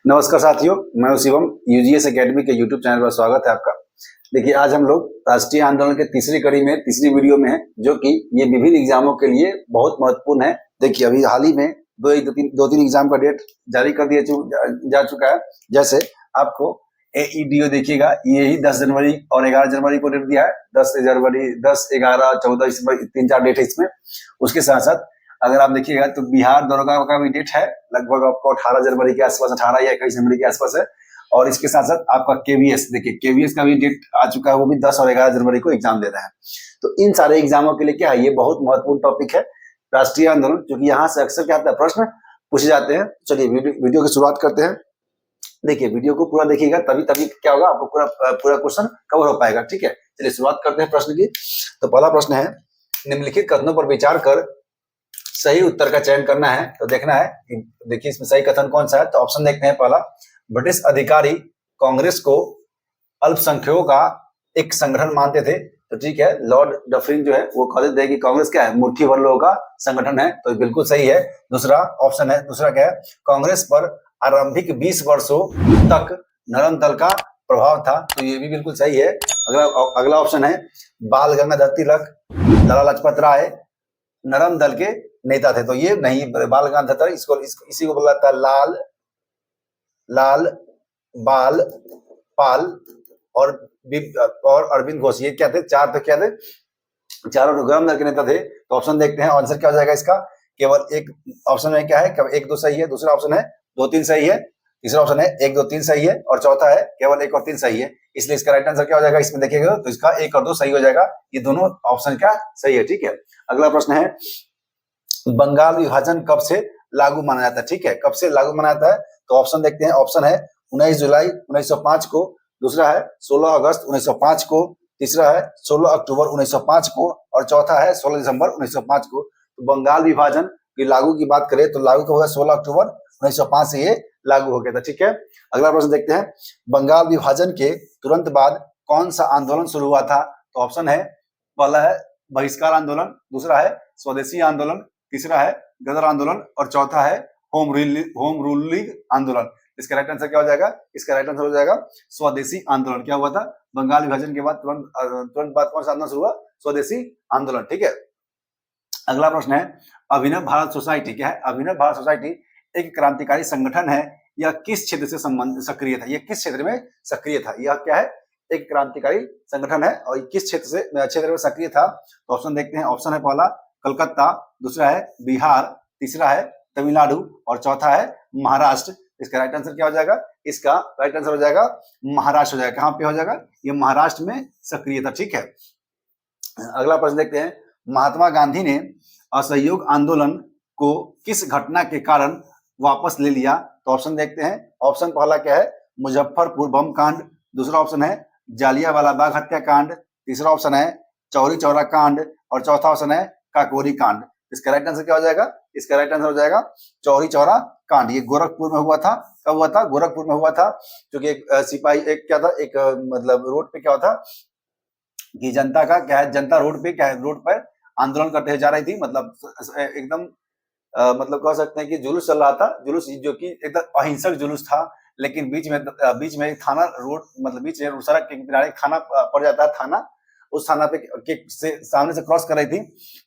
नमस्कार साथियों, मैं हूं शिवम। यूजीएस एकेडमी के यूट्यूब चैनल पर स्वागत है आपका। देखिए, आज हम लोग राष्ट्रीय आंदोलन के तीसरी कड़ी में तीसरी वीडियो में है, जो कि ये विभिन्न एग्जामों के लिए बहुत महत्वपूर्ण है। देखिए, अभी हाल ही में दो तीन एग्जाम का डेट जारी कर दिया जा चुका है। जैसे आपको एईडीओ देखिएगा, ये ही 10 जनवरी और 11 जनवरी को डेट दिया है। 10 जनवरी, 10, 11, 14 इस 3-4 डेट है इसमें। उसके साथ साथ अगर आप देखिएगा तो बिहार दरोगा का भी डेट है, लगभग आपको 18 जनवरी के आसपास, 18 या 21 जनवरी के आसपास है। और इसके साथ साथ आपका केवीएस, देखिए केवीएस का भी डेट आ चुका है, वो भी 10 और 11 जनवरी को एग्जाम देना है। तो इन सारे एग्जामों के लिए क्या है, ये बहुत महत्वपूर्ण टॉपिक है राष्ट्रीय आंदोलन, क्योंकि यहाँ से अक्सर क्या होता है, प्रश्न पूछे जाते हैं। चलिए वीडियो की शुरुआत करते हैं। देखिए, वीडियो को पूरा देखिएगा, तभी क्या होगा, आपको पूरा क्वेश्चन कवर हो पाएगा। ठीक है, चलिए शुरुआत करते हैं प्रश्न की। तो पहला प्रश्न है, निम्नलिखित कथनों पर विचार कर सही उत्तर का चयन करना है। तो देखना है कि देखिए इसमें सही कथन कौन सा है। तो ऑप्शन देखते हैं। पहला, ब्रिटिश अधिकारी कांग्रेस को अल्पसंख्यकों का एक संगठन मानते थे। तो ठीक है, लॉर्ड डफरिन जो है वो कहते थे कि कांग्रेस क्या है, मुट्ठी भर लोगों का संगठन है। तो बिल्कुल सही है। दूसरा ऑप्शन है, दूसरा क्या है, कांग्रेस पर आरंभिक 20 वर्षों तक नरम दल का प्रभाव था। तो ये भी बिल्कुल सही है। अगला ऑप्शन है, बाल गंगाधर तिलक, लाला लाजपत राय नरम दल के नेता थे। तो ये नहीं, बाल गंगाधर, इसी को बोला जाता है लाल बाल पाल और अरविंद घोष। ये क्या थे, चार तो क्या थे, चारों गरम दल के नेता थे। तो ऑप्शन देखते हैं, आंसर क्या हो जाएगा इसका। केवल एक ऑप्शन में क्या है, 1, 2 सही है। दूसरा ऑप्शन है 2, 3 सही है। तीसरा ऑप्शन है 1, 2, 3 सही है। और चौथा है केवल 1 और 3 सही है। इसलिए इसका राइट आंसर क्या हो जाएगा, इसमें देखिएगा तो इसका 1 और 2 सही हो जाएगा। ये दोनों ऑप्शन क्या सही है। ठीक है, अगला प्रश्न है, बंगाल विभाजन कब से लागू माना जाता है। ठीक है, कब से लागू माना जाता है। तो ऑप्शन देखते हैं। ऑप्शन है 19 जुलाई 1905 को, दूसरा है 16 अगस्त 1905 को, तीसरा है 16 अक्टूबर 1905 को, और चौथा है 16 दिसंबर 1905 को। तो बंगाल विभाजन की लागू की बात करें तो लागू होगा 16 अक्टूबर 1905 से ये लागू हो गया था। ठीक है, अगला प्रश्न देखते हैं, बंगाल विभाजन के तुरंत बाद कौन सा आंदोलन शुरू हुआ था। तो ऑप्शन है, पहला है बहिष्कार आंदोलन, दूसरा है स्वदेशी आंदोलन, तीसरा है गदर आंदोलन, और चौथा है होम रूलिंग आंदोलन। इसका राइट आंसर क्या हो जाएगा, इसका राइट आंसर हो जाएगा स्वदेशी आंदोलन। क्या हुआ था, बंगाल विभाजन के बाद तुरंत बाद कौन सा आंदोलन शुरू हुआ, स्वदेशी आंदोलन। ठीक है, अगला प्रश्न है, अभिनव भारत सोसाइटी क्या है। अभिनव भारत सोसाइटी एक क्रांतिकारी संगठन है, यह किस क्षेत्र से सक्रिय था। यह किस क्षेत्र में सक्रिय था, यह क्या है, एक क्रांतिकारी संगठन है और किस क्षेत्र में सक्रिय था। तो ऑप्शन देखते हैं। ऑप्शन है, पहला कलकत्ता, दूसरा है बिहार, तीसरा है तमिलनाडु, और चौथा है महाराष्ट्र। इसका राइट आंसर क्या हो जाएगा, इसका राइट आंसर हो जाएगा महाराष्ट्र हो जाएगा। कहां पे हो जाएगा, ये महाराष्ट्र में सक्रिय था। ठीक है, अगला प्रश्न देखते हैं, महात्मा गांधी ने असहयोग आंदोलन को किस घटना के कारण वापस ले लिया। तो ऑप्शन देखते हैं। ऑप्शन पहला क्या है, मुजफ्फरपुर बम कांड, दूसरा ऑप्शन है जालियांवाला बाग हत्याकांड, तीसरा ऑप्शन है चौरी चौरा कांड, और चौथा ऑप्शन है काकोरी कांड। इसका राइट आंसर क्या हो जाएगा, इसका राइट आंसर हो जाएगा चौरी चौरा कांड। ये गोरखपुर में हुआ था। कब हुआ था, गोरखपुर में हुआ था। क्योंकि एक सिपाही, एक क्या था, एक मतलब रोड पे क्या होता कि जनता का क्या है, जनता रोड पे क्या है, रोड पर आंदोलन करते जा रही थी। मतलब एकदम मतलब कह सकते हैं कि जुलूस चल रहा था, जुलूस जो कि एकदम अहिंसक जुलूस था। लेकिन बीच में थाना रोड, मतलब बीच में सड़क के किनारे थाना पड़ जाता है। थाना, उस थाना पे से सामने से क्रॉस कर रही थी,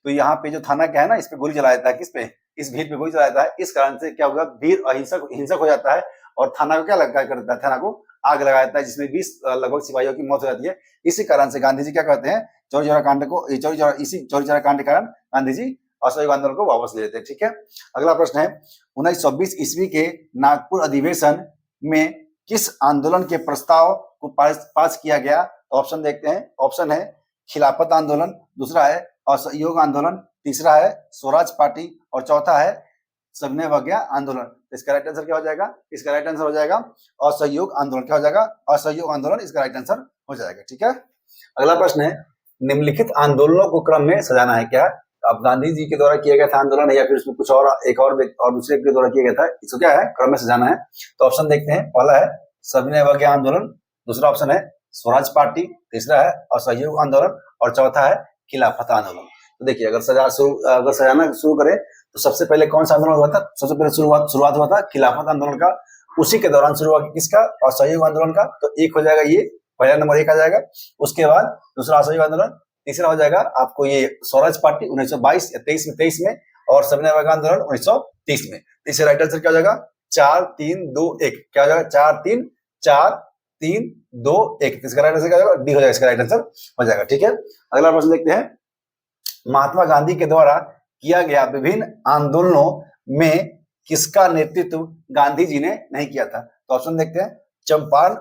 तो यहाँ पे जो थाना क्या है ना, इस पे गोली चलाया जाता है। किस पे, इस भीड़ पे गोली चलाया जाता है। इस कारण से क्या होगा, भीड़ हिंसक हो जाता है और थाना को क्या करता है, थाना को आग लगा देता है, जिसमें 20 लगभग सिपाहियों की मौत हो जाती है। इसी कारण से गांधी जी क्या कहते हैं, चौरी चौरा कांड को, चौरी चौरा कांड के कारण गांधी जी असहयोग आंदोलन को वापस ले लेते हैं। ठीक है, अगला प्रश्न है, 1926 ईस्वी के नागपुर अधिवेशन में किस आंदोलन के प्रस्ताव को पास किया गया। तो ऑप्शन देखते हैं। ऑप्शन है खिलाफत आंदोलन, दूसरा है असहयोग आंदोलन, तीसरा है स्वराज पार्टी, और चौथा है सविनय अवज्ञा आंदोलन। इसका राइट आंसर क्या हो जाएगा, इसका राइट आंसर हो जाएगा असहयोग आंदोलन। क्या हो जाएगा, असहयोग आंदोलन, इसका राइट आंसर हो जाएगा। ठीक है, अगला प्रश्न है, निम्नलिखित आंदोलनों को क्रम में सजाना है। क्या, अब गांधी जी के द्वारा किया गया था आंदोलन है, या फिर उसमें कुछ और एक और दूसरे के द्वारा किया गया था, इसको क्या है, क्रम में सजाना है। तो ऑप्शन देखते हैं। पहला है सविनय अवज्ञा आंदोलन, दूसरा ऑप्शन है स्वराज पार्टी, तीसरा है असहयोग आंदोलन, और चौथा है खिलाफत आंदोलन। तो देखिए, अगर सजाना शुरू करें तो सबसे पहले कौन सा आंदोलन हुआ था, सबसे पहले शुरुआत हुआ था खिलाफत आंदोलन का। उसी के दौरान शुरू हुआ किसका, असहयोग आंदोलन का। तो एक हो जाएगा, ये पहला नंबर एक आ जाएगा। उसके बाद दूसरा असहयोग आंदोलन, तीसरा हो जाएगा आपको ये स्वराज पार्टी 1922 या 23 में, और सविनय अवज्ञा आंदोलन 1930 में। इससे राइट आंसर क्या हो जाएगा, 4 3 2 1, क्या हो जाएगा, 4 3 2 1। इसका राइट आंसर क्या हो जाएगा, डी हो जाएगा, इसका राइट आंसर हो जाएगा। ठीक है, अगला प्रश्न देखते हैं। महात्मा गांधी के द्वारा किया गया विभिन्न आंदोलनों में किसका नेतृत्व गांधी जी ने नहीं किया था। तो ऑप्शन देखते हैं। चंपारण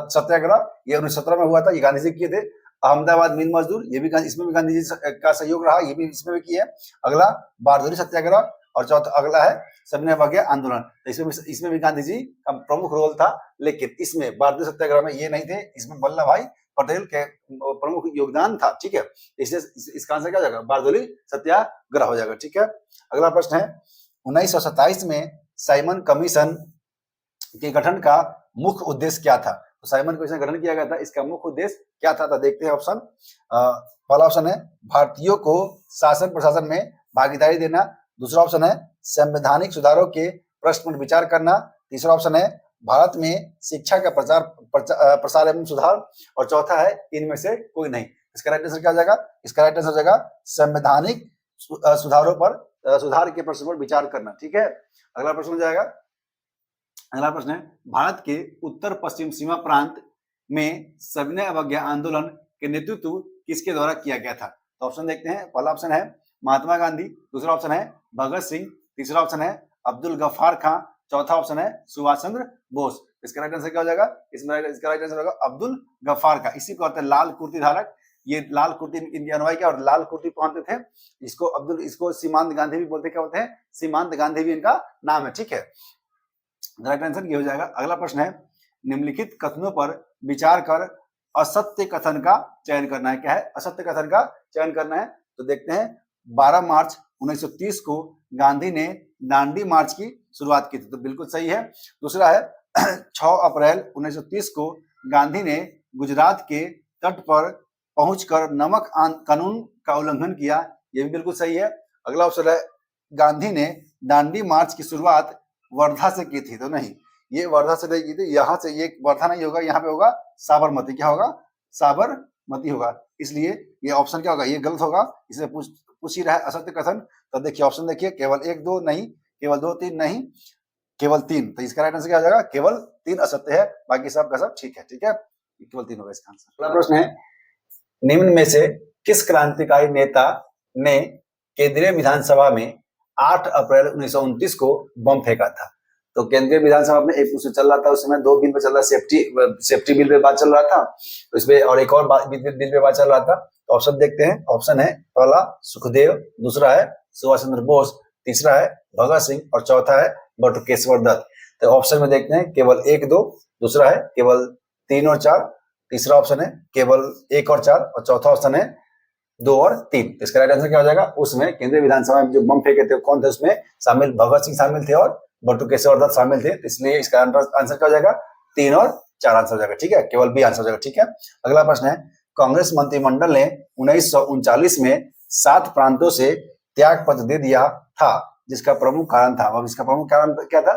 सत्याग्रह ये 1917 में हुआ था, ये गांधी जी किए थे। अहमदाबाद मिल मजदूर, ये भी इसमें भी गांधी जी का सहयोग रहा, ये भी इसमें भी किया है। अगला बारदोली सत्याग्रह, और चौथा अगला है सविनय अवज्ञा आंदोलन। तो इसमें भी गांधी जी का प्रमुख रोल था, लेकिन इसमें बारदोली सत्याग्रह में ये नहीं थे, इसमें वल्लभ भाई पटेल के प्रमुख योगदान था। ठीक है, इसलिए इसका आंसर क्या हो जाएगा, बारदोली सत्याग्रह हो जाएगा। ठीक है, अगला प्रश्न है। 1927 में साइमन कमीशन के गठन का मुख्य उद्देश्य क्या था। तो साइमन कमीशन गठन किया गया था, इसका मुख्य उद्देश्य क्या था। तो देखते हैं ऑप्शन। पहला ऑप्शन है भारतीयों को शासन प्रशासन में भागीदारी देना। दूसरा ऑप्शन है संवैधानिक सुधारों के प्रश्न पर विचार करना। तीसरा ऑप्शन है भारत में शिक्षा का प्रसार एवं सुधार। और चौथा है इनमें से कोई नहीं। इसका राइट आंसर क्या हो जाएगा, इसका राइट आंसर हो जाएगा संवैधानिक सुधारों पर सुधार के प्रश्न पर विचार करना। ठीक है, अगला प्रश्न हो जाएगा। अगला प्रश्न है। भारत के उत्तर पश्चिम सीमा प्रांत में सविनय अवज्ञा आंदोलन के नेतृत्व किसके द्वारा किया गया था। तो ऑप्शन देखते हैं। पहला ऑप्शन है महात्मा गांधी, दूसरा ऑप्शन है भगत सिंह, तीसरा ऑप्शन है अब्दुल गफ्फार खां, चौथा ऑप्शन है सुभाष चंद्र बोस। इसका राइट आंसर क्या हो जाएगा, इसका राइट आंसर होगा अब्दुल गफ्फार का। इसी को कहते हैं लाल कुर्ती धारक। ये लाल कुर्ती इनके अनुयायी क्या और लाल कुर्ती पहनते थे। इसको सीमांत गांधी भी बोलते, क्या होते हैं, सीमांत गांधी भी इनका नाम है। ठीक है, राइट आंसर ये हो जाएगा। अगला प्रश्न है। निम्नलिखित कथनों पर विचार कर असत्य कथन का चयन करना है। क्या है, असत्य कथन का चयन करना है। तो देखते हैं। 12 मार्च 1930 को गांधी ने दांडी मार्च की शुरुआत की थी, तो बिल्कुल सही है। दूसरा है 6 अप्रैल 1930 को गांधी ने गुजरात के तट पर पहुंचकर नमक कानून का उल्लंघन किया, यह भी बिल्कुल सही है। अगला ऑप्शन है गांधी ने दांडी मार्च की शुरुआत वर्धा से की थी, तो नहीं, ये वर्धा से नहीं की थी। यहाँ से ये वर्धा नहीं होगा, यहाँ पे होगा साबरमती। क्या होगा, साबरमती होगा। इसलिए ये ऑप्शन क्या होगा, ये गलत होगा। इसे पूछ ही रहा है असत्य कथन। तो देखिए ऑप्शन देखिए, केवल 1 2 नहीं, केवल 2 3 नहीं, केवल 3। तो इसका राइट आंसर क्या हो जाएगा, केवल 3 असत्य है, बाकी सब का सब ठीक है। ठीक है, केवल 3 होगा इसका आंसर। अगला प्रश्न है। निम्न में से किस क्रांतिकारी नेता ने केंद्रीय विधानसभा में 8 अप्रैल 1929 को बम फेंका था। तो केंद्रीय विधानसभा में एक उसमें चल रहा था, उस समय 2 बिल पे चल रहा, सेफ्टी बिल पे बात चल रहा था, इसमें और एक और बिल पे बात चल रहा था। तो ऑप्शन देखते हैं। ऑप्शन है पहला सुखदेव, दूसरा है सुभाष चंद्र बोस, तीसरा है भगत सिंह, और चौथा है बटुकेश्वर दत्त। तो ऑप्शन में देखते हैं केवल 1 2, दूसरा है केवल 3 और 4, तीसरा ऑप्शन है केवल 1 और 4, और चौथा ऑप्शन है 2 और 3। तो इसका राइट आंसर क्या हो जाएगा, उसमें केंद्रीय विधानसभा में जो बम फेंके थे कौन थे, उसमें शामिल भगत सिंह शामिल थे और बटुकेश्वर दत्त शामिल थे। इसलिए इसका आंसर क्या हो जाएगा, 3 और 4 आंसर हो जाएगा। ठीक है, केवल बी आंसर हो जाएगा। ठीक है, अगला प्रश्न है। कांग्रेस मंत्रिमंडल ने 1939 में 7 प्रांतों से त्याग पत्र दे दिया था, जिसका प्रमुख कारण था। अब इसका प्रमुख कारण क्या था।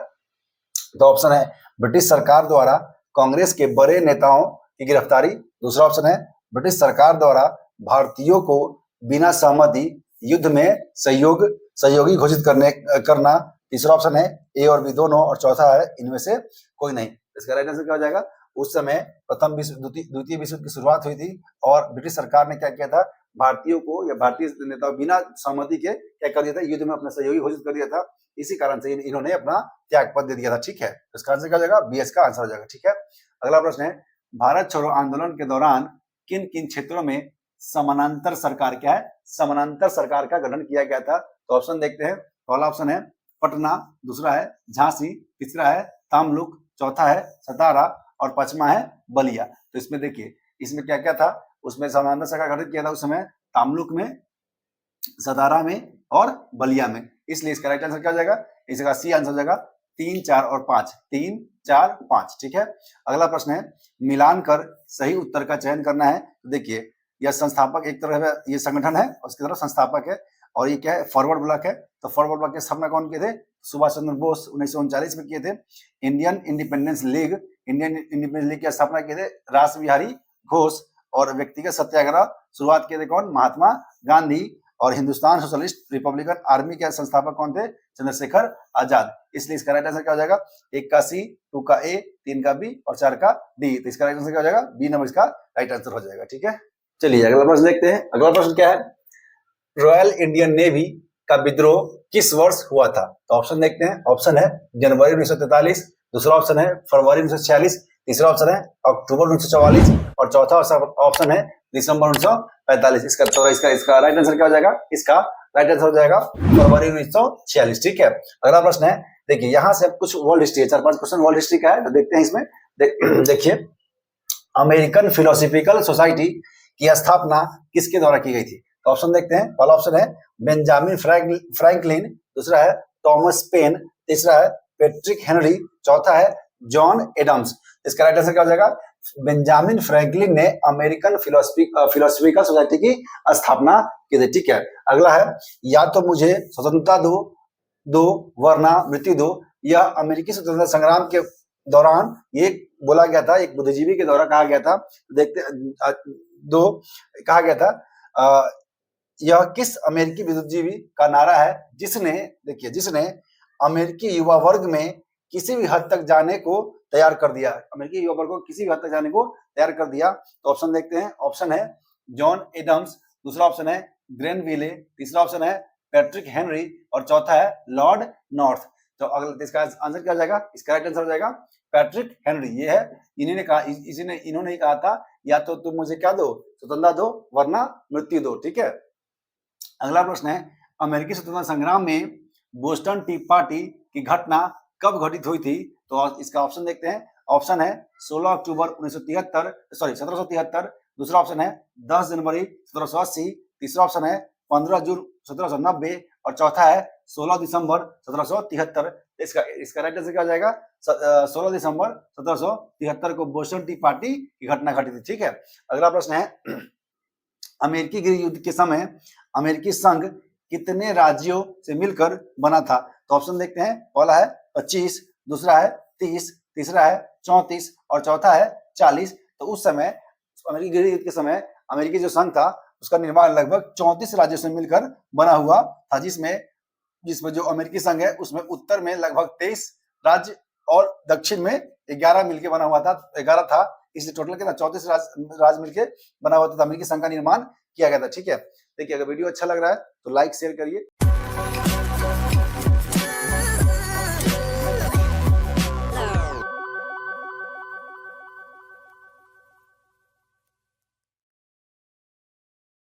तो ऑप्शन है ब्रिटिश सरकार द्वारा कांग्रेस के बड़े नेताओं की गिरफ्तारी, दूसरा ऑप्शन है ब्रिटिश सरकार द्वारा भारतीयों को बिना सहमति युद्ध में सहयोगी घोषित करना, तीसरा ऑप्शन है ए और बी दोनों, और चौथा है इनमें से कोई नहीं। इसका राइट आंसर क्या हो जाएगा, उस समय द्वितीय विश्व युद्ध की शुरुआत हुई थी और ब्रिटिश सरकार ने क्या किया था, भारतीयों को या भारतीय नेताओं बिना सहमति के क्या कर दिया था, युद्ध में अपना सहयोगी घोषित कर दिया था। इसी कारण से इन्होंने अपना त्याग पत्र दे दिया था। ठीक है, इसका आंसर क्या हो जाएगा, बी का आंसर हो जाएगा। ठीक है, अगला प्रश्न है। भारत छोड़ो आंदोलन के दौरान किन किन क्षेत्रों में समानांतर सरकार क्या है, समानांतर सरकार का गठन किया गया था। तो ऑप्शन देखते हैं। पहला ऑप्शन है पटना, दूसरा है झांसी, तीसरा है तामलुक, चौथा है सतारा, और पांचवा है बलिया। तो इसमें देखिए, इसमें क्या क्या था, उसमें समानांतर सरकार गठित किया था उस समय तामलुक में, सतारा में और बलिया में। इसलिए इसका राइट आंसर क्या हो जाएगा, इसका सी आंसर हो जाएगा 3 4 और 5, 3 4 5। ठीक है, अगला प्रश्न है। मिलान कर सही उत्तर का चयन करना है। तो देखिए, यह संस्थापक एक तरफ ये संगठन है, उसकी तरफ संस्थापक है। और ये क्या है, फॉरवर्ड ब्लॉक है। तो फॉरवर्ड ब्लॉक की स्थापना कौन किए थे? सुभाष चंद्र बोस 1939 में किए थे। इंडियन इंडिपेंडेंस लीग की स्थापना किए थे रास बिहारी घोष। और व्यक्तिगत सत्याग्रह शुरुआत किए थे कौन? महात्मा गांधी। और हिंदुस्तान सोशलिस्ट रिपब्लिकन आर्मी के संस्थापक कौन थे? चंद्रशेखर आजाद। इसलिए इसका राइट आंसर क्या हो जाएगा? 1 का सी, 2 का ए, 3 का बी और 4 का डी। तो इसका राइट आंसर क्या हो जाएगा? बी नंबर इसका राइट आंसर हो जाएगा। ठीक है, चलिए अगला प्रश्न देखते हैं। अगला प्रश्न क्या है? रॉयल इंडियन नेवी का विद्रोह किस वर्ष हुआ था? तो ऑप्शन देखते हैं। ऑप्शन है जनवरी 1943, दूसरा ऑप्शन है फरवरी 1946, तीसरा ऑप्शन है अक्टूबर 1944 और चौथा ऑप्शन है दिसंबर 1945। इसका राइट आंसर क्या हो जाएगा? इसका राइट आंसर हो जाएगा फरवरी 1946। ठीक है, अगला प्रश्न है, देखिए यहाँ से कुछ वर्ल्ड हिस्ट्री है, 4-5 क्वेश्चन वर्ल्ड हिस्ट्री का है, तो देखते हैं इसमें। देखिए, अमेरिकन फिलोसॉफिकल सोसाइटी की स्थापना किसके द्वारा की गई थी? तो ऑप्शन देखते हैं। पहला ऑप्शन है बेंजामिन फ्रैंकलिन, दूसरा है थॉमस पेन, तीसरा है पैट्रिक हेनरी, चौथा है जॉन एडम्स। इसका राइट आंसर क्या हो जाएगा? बेंजामिन फ्रैंकलिन ने अमेरिकन फिलोसॉफिकल सोसाइटी की स्थापना की थी। ठीक है, अगला है या तो मुझे स्वतंत्रता दो वरना मृत्यु दो। यह अमेरिकी स्वतंत्रता संग्राम के दौरान ये बोला गया था, एक बुद्धिजीवी के द्वारा कहा गया था। देखते कहा गया था यह किस अमेरिकी बुद्धिजीवी का नारा है जिसने अमेरिकी युवा वर्ग में किसी भी हद तक जाने को तैयार कर दिया? अमेरिकी युवा वर्ग को किसी भी हद तक जाने को तैयार कर दिया। तो ऑप्शन देखते हैं। ऑप्शन है जॉन एडम्स, दूसरा ऑप्शन है ग्रेनविले, तीसरा ऑप्शन है पैट्रिक हेनरी और चौथा है लॉर्ड नॉर्थ। तो अगला इसका आंसर क्या हो जाएगा? इसका राइट आंसर हो जाएगा पैट्रिक हेनरी। ये है, इन्होंने ही कहा था या तो तुम मुझे क्या दो? स्वतंत्रता दो वरना मृत्यु दो। ठीक है, अगला प्रश्न है अमेरिकी स्वतंत्रता संग्राम में बोस्टन टी पार्टी की घटना कब घटित हुई थी? तो इसका ऑप्शन देखते हैं। ऑप्शन है 16 अक्टूबर 1773, दूसरा ऑप्शन है 10 जनवरी 1780, तीसरा ऑप्शन है 15 जून 1790 और चौथा है 16 दिसंबर 1773। इसका राइट आंसर क्या हो जाएगा? 16 दिसंबर 1773 को बोस्टन टी पार्टी की घटना घटित थी। ठीक है, अगला प्रश्न है अमेरिकी गृह युद्ध के समय अमेरिकी संघ कितने राज्यों से मिलकर बना था? तो ऑप्शन देखते हैं। पहला है 25, दूसरा है 30, तीसरा है 34 और चौथा है 40। तो उस समय अमेरिकी गृह युद्ध के समय अमेरिकी जो संघ था उसका निर्माण लगभग 34 राज्यों से मिलकर बना हुआ था, जिसमें जो अमेरिकी संघ है उसमें उत्तर में लगभग 23 राज्य और दक्षिण में 11 मिलकर बना हुआ था, 11 था। इसलिए टोटल कितना? 34 राज्य मिलकर बना हुआ था, अमेरिकी संघ का निर्माण किया गया था। ठीक है, देखिए अगर वीडियो अच्छा लग रहा है तो लाइक शेयर करिए।